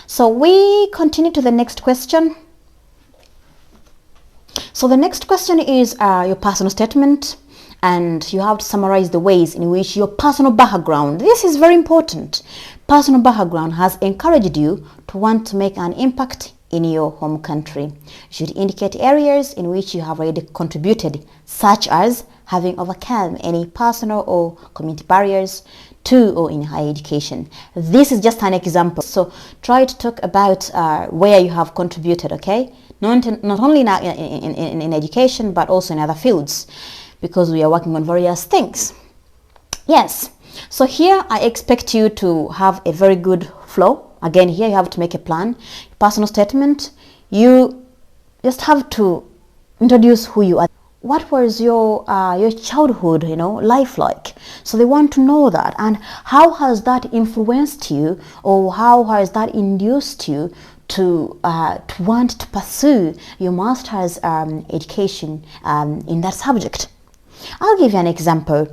So we continue to the next question. So the next question is your personal statement, and you have to summarize the ways in which your personal background, this is very important, personal background has encouraged you to want to make an impact in your home country. You should indicate areas in which you have already contributed, such as having overcome any personal or community barriers to or in higher education. This is just an example. So try to talk about where you have contributed, okay? Not only in education, but also in other fields, because we are working on various things. Yes, so here I expect you to have a very good flow. Again, here you have to make a plan. Personal statement, you just have to introduce who you are. What was your childhood, life like? So they want to know that, and how has that influenced you, or how has that induced you to want to pursue your master's education in that subject. I'll give you an example.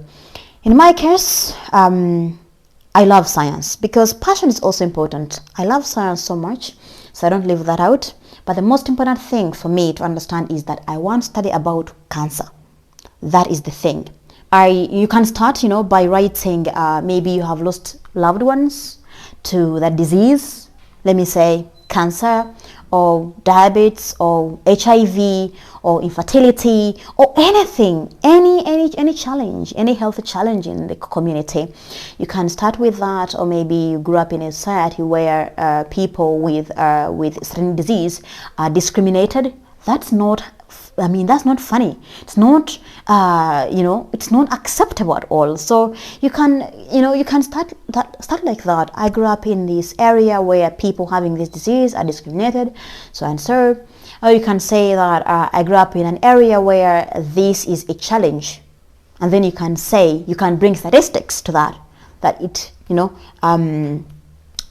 In my case, I love science, because passion is also important. I love science so much, so I don't leave that out. But the most important thing for me to understand is that I want to study about cancer. That is the thing. You can start, by writing, maybe you have lost loved ones to that disease, let me say cancer, or diabetes, or HIV, or infertility, or anything, any challenge, any health challenge in the community. You can start with that, or maybe you grew up in a society where people with certain disease are discriminated. That's not funny. It's not, it's not acceptable at all. So you can start like that. I grew up in this area where people having this disease are discriminated, so and so. Or you can say that I grew up in an area where this is a challenge, and then you can bring statistics to that it,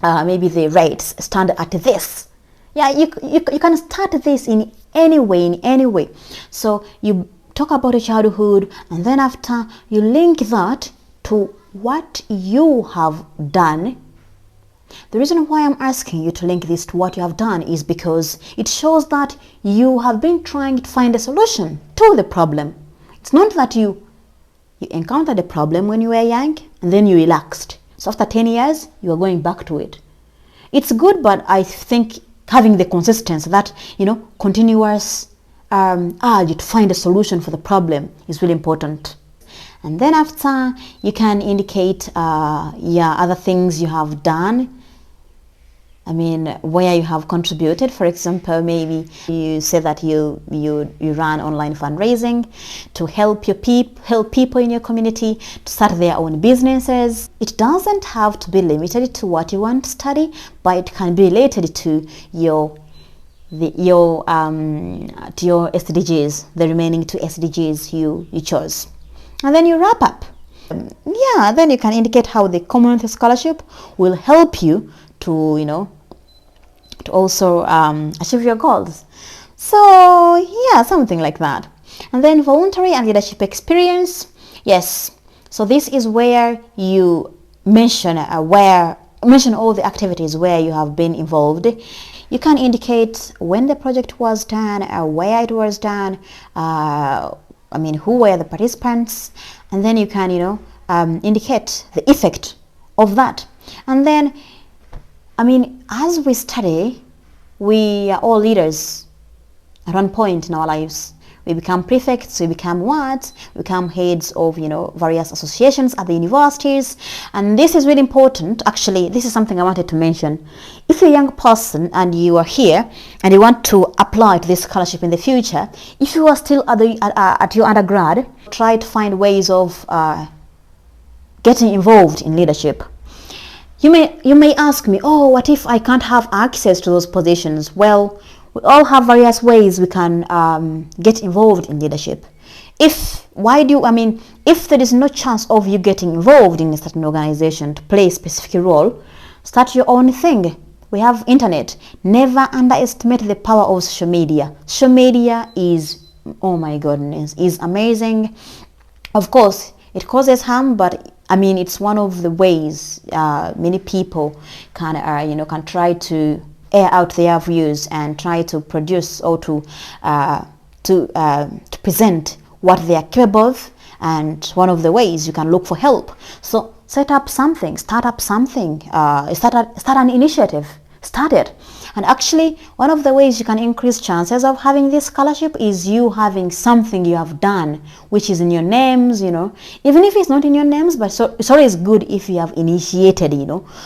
maybe the rates stand at this. Yeah, you can start this in any way. So you talk about your childhood, and then after you link that to what you have done. The reason why I'm asking you to link this to what you have done is because it shows that you have been trying to find a solution to the problem. It's not that you encountered a problem when you were young and then you relaxed. So after 10 years, you are going back to it. It's good, but I think having the consistency, that continuous urge to find a solution for the problem is really important. And then after, you can indicate other things you have done. Where you have contributed. For example, maybe you say that you run online fundraising to help people in your community to start their own businesses. It doesn't have to be limited to what you want to study, but it can be related to your SDGs, the remaining 2 SDGs you chose. And then you wrap up. Then you can indicate how the Commonwealth scholarship will help you to also achieve your goals. So something like that. And then voluntary and leadership experience. Yes, so this is where you mention all the activities where you have been involved. You can indicate when the project was done, where it was done, who were the participants, and then you can indicate the effect of that. And then as we study, we are all leaders at one point in our lives. We become prefects, we become what? We become heads of, various associations at the universities. And this is really important. Actually, this is something I wanted to mention. If you're a young person and you are here and you want to apply to this scholarship in the future, if you are still at your undergrad, try to find ways of getting involved in leadership. You may ask me, what if I can't have access to those positions? Well, we all have various ways we can get involved in leadership. If there is no chance of you getting involved in a certain organization to play a specific role, start your own thing. We have internet. Never underestimate the power of social media. Social media is, oh my goodness, is amazing. Of course, it causes harm, but it's one of the ways many people can try to air out their views and try to produce or to present what they are capable of. And one of the ways you can look for help. So set up something, start up something, start an initiative, start it. And actually, one of the ways you can increase chances of having this scholarship is you having something you have done, which is in your names, even if it's not in your names, but it's always good if you have initiated,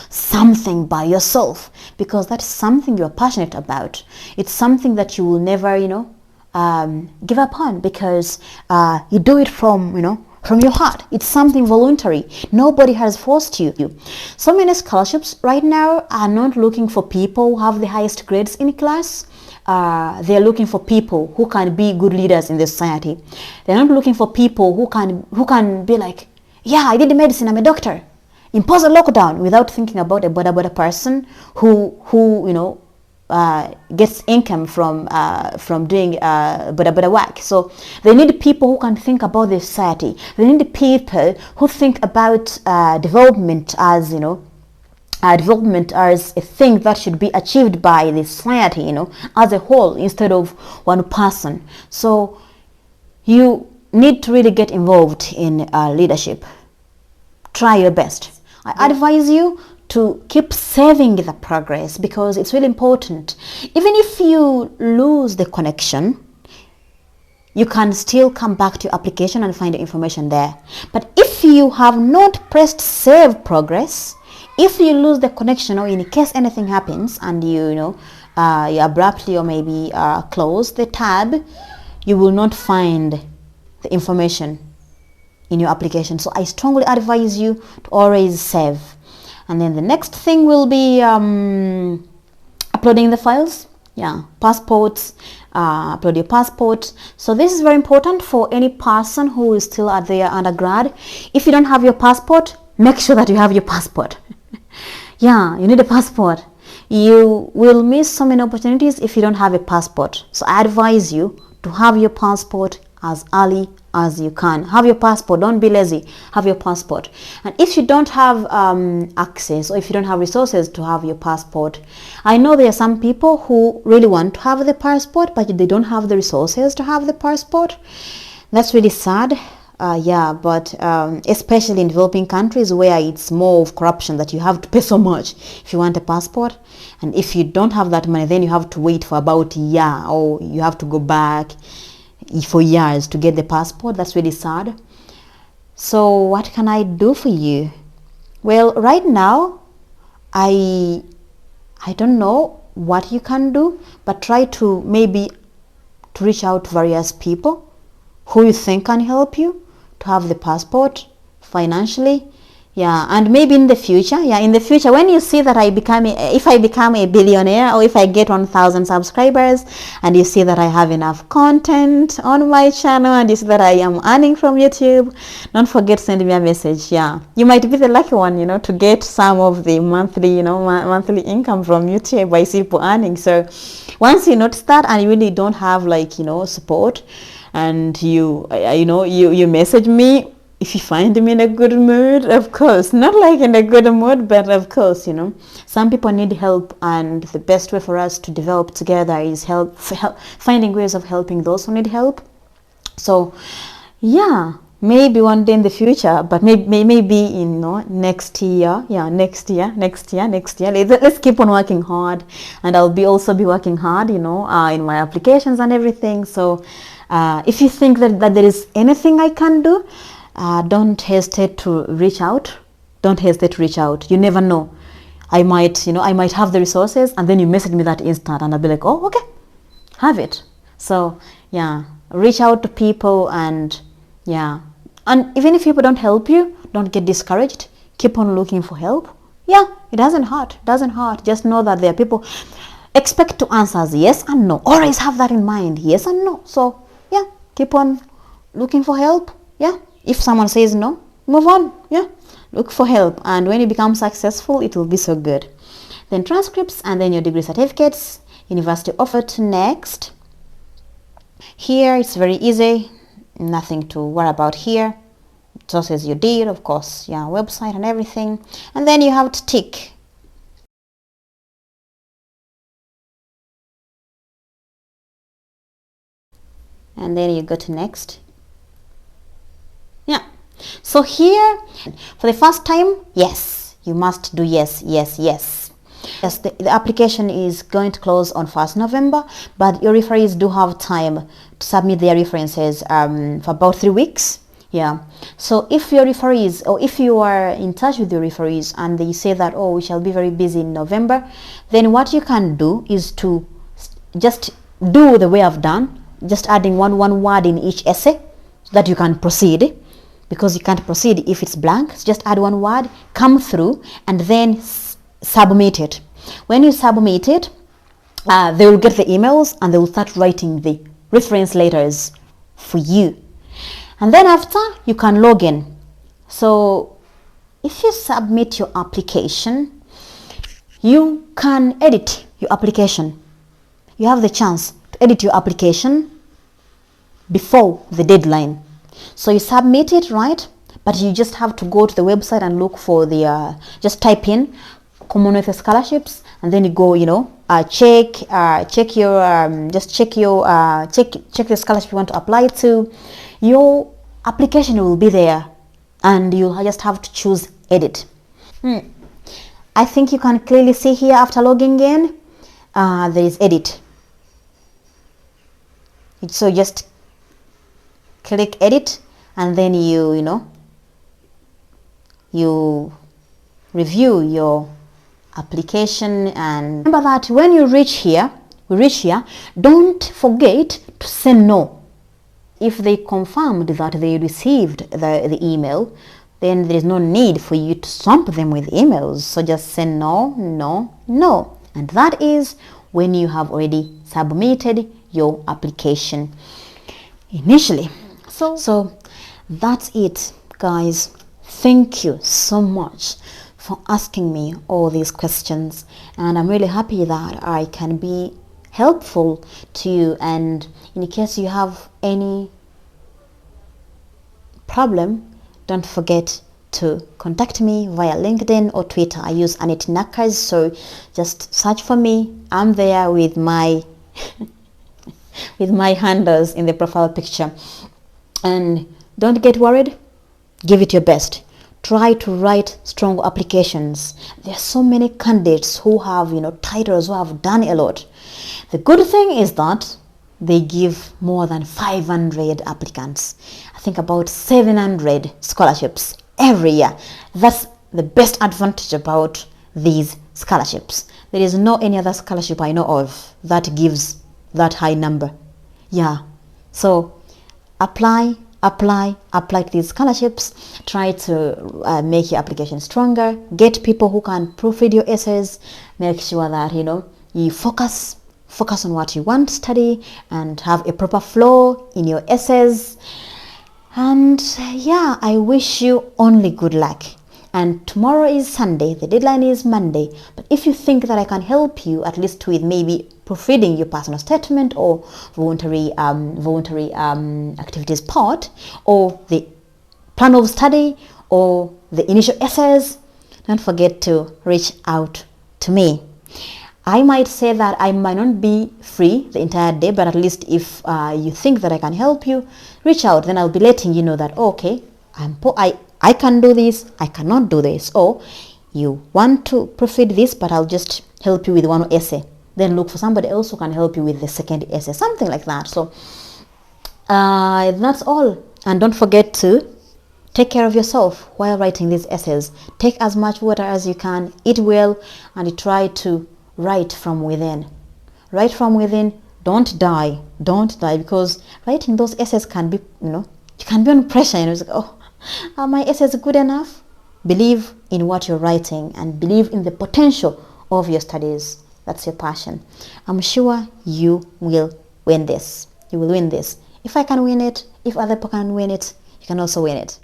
something by yourself, because that's something you're passionate about. It's something that you will never, give up on, because you do it from your heart. It's something voluntary. Nobody has forced you. So many scholarships right now are not looking for people who have the highest grades in class. They're looking for people who can be good leaders in the society. They're not looking for people who can be like, yeah, I did medicine, I'm a doctor. Impose a lockdown without thinking about a boda person who gets income from doing boda work. So they need people who can think about the society. They need people who think about development as development as a thing that should be achieved by the society, as a whole, instead of one person. So you need to really get involved in leadership. Try your best. I advise you to keep saving the progress, because it's really important. Even if you lose the connection, you can still come back to your application and find the information there. But if you have not pressed save progress, if you lose the connection, or in case anything happens and you abruptly or maybe close the tab, you will not find the information in your application. So I strongly advise you to always save. And then the next thing will be uploading the files. Passports, upload your passport. So this is very important for any person who is still at their undergrad. If you don't have your passport, make sure that you have your passport. You need a passport. You will miss so many opportunities if you don't have a passport. So I advise you to have your passport as early as you can. Have your passport. Don't be lazy. Have your passport. And if you don't have access, or if you don't have resources to have your passport, I know there are some people who really want to have the passport, but they don't have the resources to have the passport. That's really sad. But especially in developing countries where it's more of corruption, that you have to pay so much if you want a passport. And if you don't have that money, then you have to wait for about a year, or you have to go back for years to get the passport. That's really sad. So what can I do for you? Well, right now, I don't know what you can do, but try to maybe to reach out to various people who you think can help you to have the passport financially. And maybe in the future, when you see that if I become a billionaire, or if I get 1,000 subscribers, and you see that I have enough content on my channel, and you see that I am earning from YouTube, don't forget to send me a message. You might be the lucky one, to get some of the monthly, monthly income from YouTube by people earning. So once you notice that, and you really don't have support, and you message me. If you find me in a good mood, of course, not like in a good mood, but of course, some people need help, and the best way for us to develop together is finding ways of helping those who need help. So, maybe one day in the future, but maybe in next year. Next year. Let's keep on working hard, and I'll also be working hard, in my applications and everything. So, if you think that there is anything I can do, don't hesitate to reach out. You never know. I might have the resources, and then you message me that instant, and I'll be like, oh, okay, have it. So reach out to people, and even if people don't help you, don't get discouraged. Keep on looking for help. It doesn't hurt. Just know that there are people. Expect to answers yes and no. Always have that in mind, yes and no. So keep on looking for help. If someone says no, move on. Look for help, and when you become successful, it will be so good. Then transcripts, and then your degree certificates, university offered next. Here it's very easy, nothing to worry about here. Sources you did, of course, website and everything, and then you have to tick and then you go to next. Yeah, so here for the first time, yes, you must do yes. Yes, the application is going to close on 1st November, but your referees do have time to submit their references for about 3 weeks. Yeah, so if your referees, or if you are in touch with your referees and they say that, oh, we shall be very busy in November, then what you can do is to just do the way I've done, just adding one word in each essay so that you can proceed, because you can't proceed if it's blank. So just add one word, come through, and then submit it. When you submit it, they will get the emails and they will start writing the reference letters for you. And then after, you can log in. So if you submit your application, you can edit your application. You have the chance to edit your application before the deadline. So you submit it, right? But you just have to go to the website and look for the, just type in Commonwealth scholarships, and then you go, check the scholarship you want to apply to. Your application will be there, and you just have to choose edit. I think you can clearly see here after logging in, there is edit. So just click edit, and then you review your application. And remember that when you reach here, don't forget to say no. If they confirmed that they received the email, then there is no need for you to swamp them with emails. So just say no. And that is when you have already submitted your application initially. So that's it, guys. Thank you so much for asking me all these questions, and I'm really happy that I can be helpful to you. And in case you have any problem, don't forget to contact me via LinkedIn or Twitter. I use Annette Nakas, so just search for me. I'm there with my with my handles in the profile picture. And don't get worried, give it your best. Try to write strong applications. There are so many candidates who have titles, who have done a lot. The good thing is that they give more than 500 applicants. I think about 700 scholarships every year. That's the best advantage about these scholarships. There is no any other scholarship I know of that gives that high number. Yeah, so apply to these scholarships. Try to make your application stronger. Get people who can proofread your essays. Make sure that you focus on what you want to study and have a proper flow in your essays. And yeah, I wish you only good luck. And tomorrow is Sunday, the deadline is Monday. But if you think that I can help you, at least with maybe proofreading your personal statement or voluntary activities part, or the plan of study, or the initial essays, don't forget to reach out to me. I might say that I might not be free the entire day, but at least if you think that I can help you, reach out. Then I'll be letting you know that, okay, I can do this, I cannot do this. Or you want to proofread this, but I'll just help you with one essay. Then look for somebody else who can help you with the second essay, something like that. So that's all. And don't forget to take care of yourself while writing these essays. Take as much water as you can, eat well, and try to write from within. Write from within. Don't die, because writing those essays can be, you can be on pressure. It's like, oh, are my essays good enough? Believe in what you're writing and believe in the potential of your studies. That's your passion. I'm sure you will win this. You will win this. If I can win it, if other people can win it, you can also win it.